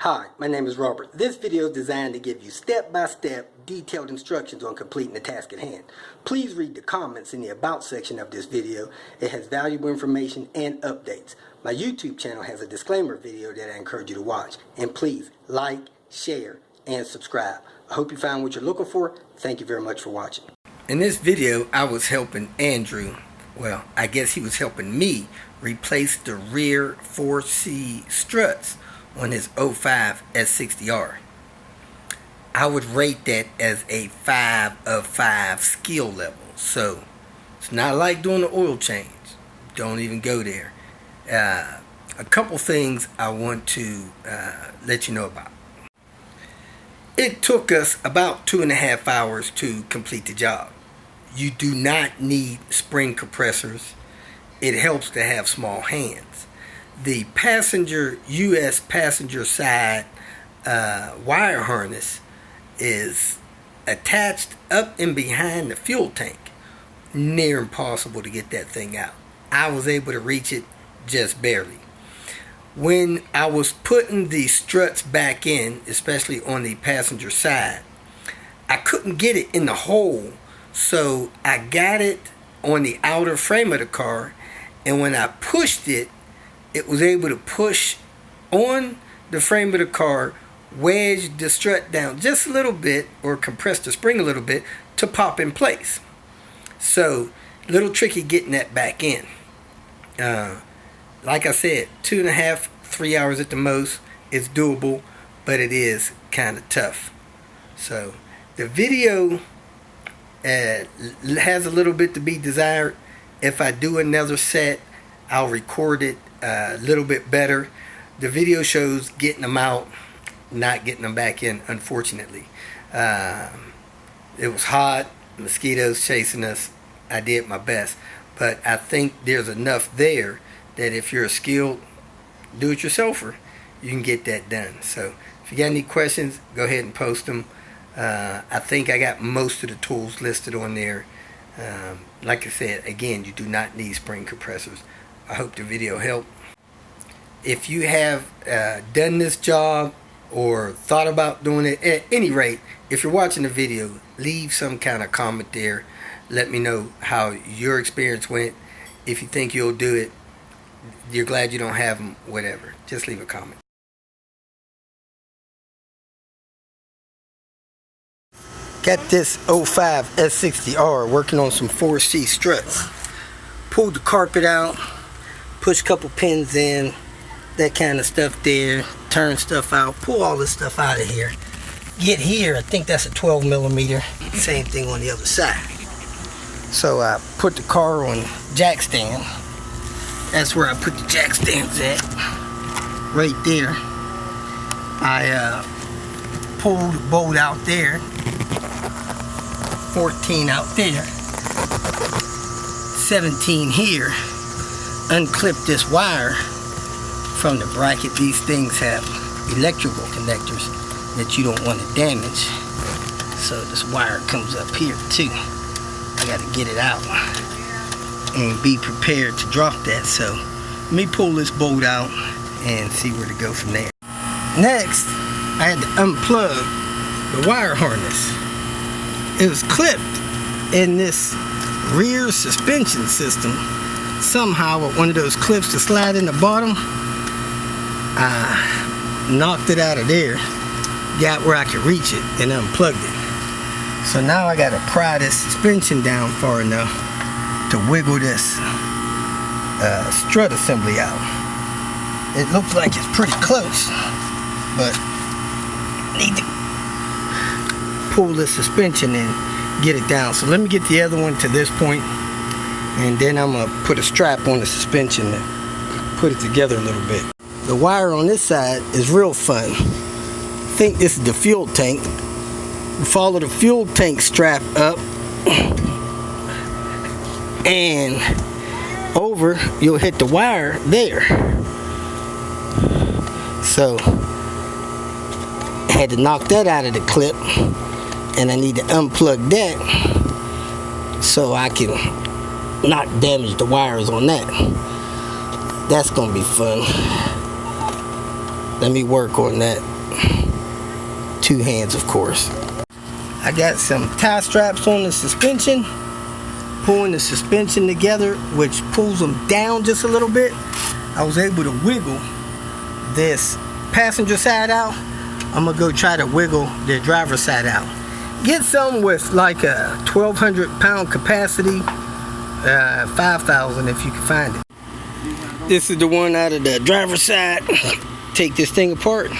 Hi, my name is Robert. This video is designed to give you step-by-step detailed instructions on completing the task at hand. Please read the comments in the About section of this video. It has valuable information and updates. My YouTube channel has a disclaimer video that I encourage you to watch. And please like, share, and subscribe. I hope you found what you're looking for. Thank you very much for watching. In this video, I was helping Andrew. Well, I guess he was helping me replace the rear 4C struts on his 05 S60R. I would rate that as a 5 of 5 skill level. So it's not like doing the oil change. Don't even go there. A couple things I want to let you know about. It took us about 2.5 hours to complete the job. You do not need spring compressors. It helps to have small hands. The U.S. passenger side wire harness is attached up and behind the fuel tank. Near impossible to get that thing out. I was able to reach it just barely. When I was putting the struts back in, especially on the passenger side, I couldn't get it in the hole, so I got it on the outer frame of the car, and when I pushed it, it was able to push on the frame of the car, wedge the strut down just a little bit, or compress the spring a little bit to pop in place. So, a little tricky getting that back in. Like I said, 2.5, 3 hours at the most. It's doable, but it is kind of tough. So, the video has a little bit to be desired. If I do another set, I'll record it a little bit better. The video shows getting them out, not getting them back in, unfortunately. It was hot, mosquitoes chasing us. I did my best, but I think there's enough there that if you're a skilled do-it-yourselfer, you can get that done. So if you got any questions, go ahead and post them. I think I got most of the tools listed on there. Like I said, again, you do not need spring compressors. I hope the video helped. If you have done this job or thought about doing it, at any rate, if you're watching the video, leave some kind of comment there. Let me know how your experience went. If you think you'll do it, you're glad you don't have them, whatever. Just leave a comment. Got this 05 S60R working on some 4C struts. Pulled the carpet out, push a couple pins in, that kind of stuff there, turn stuff out, pull all this stuff out of here. Get here, I think that's a 12 millimeter. Same thing on the other side. So I put the car on jack stand. That's where I put the jack stands at, right there. I pulled the bolt out there, 14 out there, 17 here. Unclip this wire from the bracket. These things have electrical connectors that you don't want to damage. So this wire comes up here too. I got to get it out and be prepared to drop that. So let me pull this bolt out and see where to go from there. Next, I had to unplug the wire harness. It was clipped in this rear suspension system. Somehow with one of those clips to slide in the bottom, I knocked it out of there, got where I could reach it, and unplugged it. So now I got to pry this suspension down far enough to wiggle this strut assembly out. It looks like it's pretty close, but I need to pull the suspension in, get it down. So let me get the other one to this point, and then I'm going to put a strap on the suspension and put it together a little bit. The wire on this side is real fun. I think this is the fuel tank. Follow the fuel tank strap up, and over, you'll hit the wire there. So I had to knock that out of the clip, and I need to unplug that so I can not damage the wires on that. That's gonna be fun. Let me work on that. 2 hands, of course. I got some tie straps on the suspension, pulling the suspension together, which pulls them down just a little bit. I was able to wiggle this passenger side out. I'm gonna go try to wiggle the driver's side out. Get some with like a 1,200 pound capacity, 5,000 if you can find it. This is the one out of the driver's side. Take this thing apart.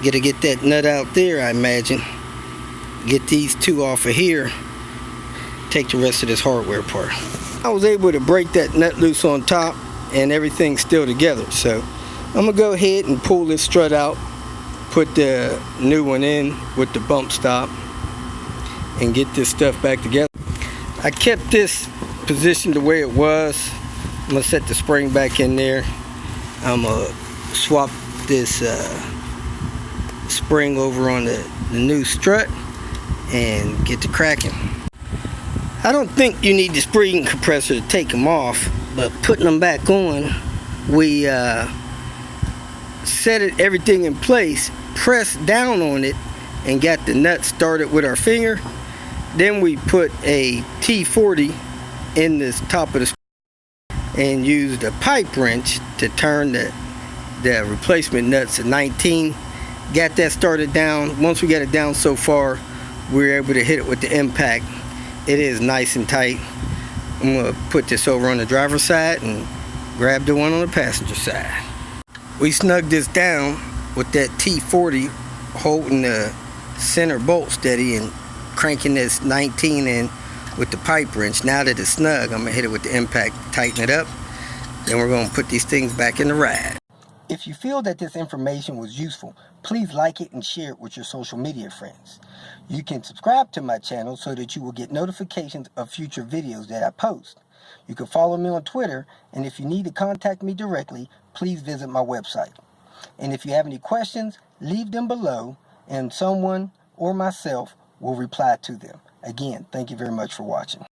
Gotta get that nut out there, I imagine. Get these 2 off of here. Take the rest of this hardware apart. I was able to break that nut loose on top and everything's still together. So I'm gonna go ahead and pull this strut out, put the new one in with the bump stop, and get this stuff back together. I kept this positioned the way it was. I'm gonna set the spring back in there. I'm gonna swap this spring over on the new strut and get to cracking. I don't think you need the spring compressor to take them off, but putting them back on, we set everything in place, pressed down on it, and got the nut started with our finger. Then we put a T40 in this top of the and used a pipe wrench to turn the replacement nuts at 19. Got that started down. Once we got it down so far, we were able to hit it with the impact. It is nice and tight. I'm gonna put this over on the driver's side and grab the one on the passenger side. We snugged this down with that T40 holding the center bolt steady and cranking this 19 in with the pipe wrench. Now that it's snug, I'm gonna hit it with the impact, tighten it up, then we're gonna put these things back in the ride. If you feel that this information was useful, please like it and share it with your social media friends. You can subscribe to my channel so that you will get notifications of future videos that I post. You can follow me on Twitter, and if you need to contact me directly, please visit my website. And if you have any questions, leave them below, and someone or myself will reply to them. Again, thank you very much for watching.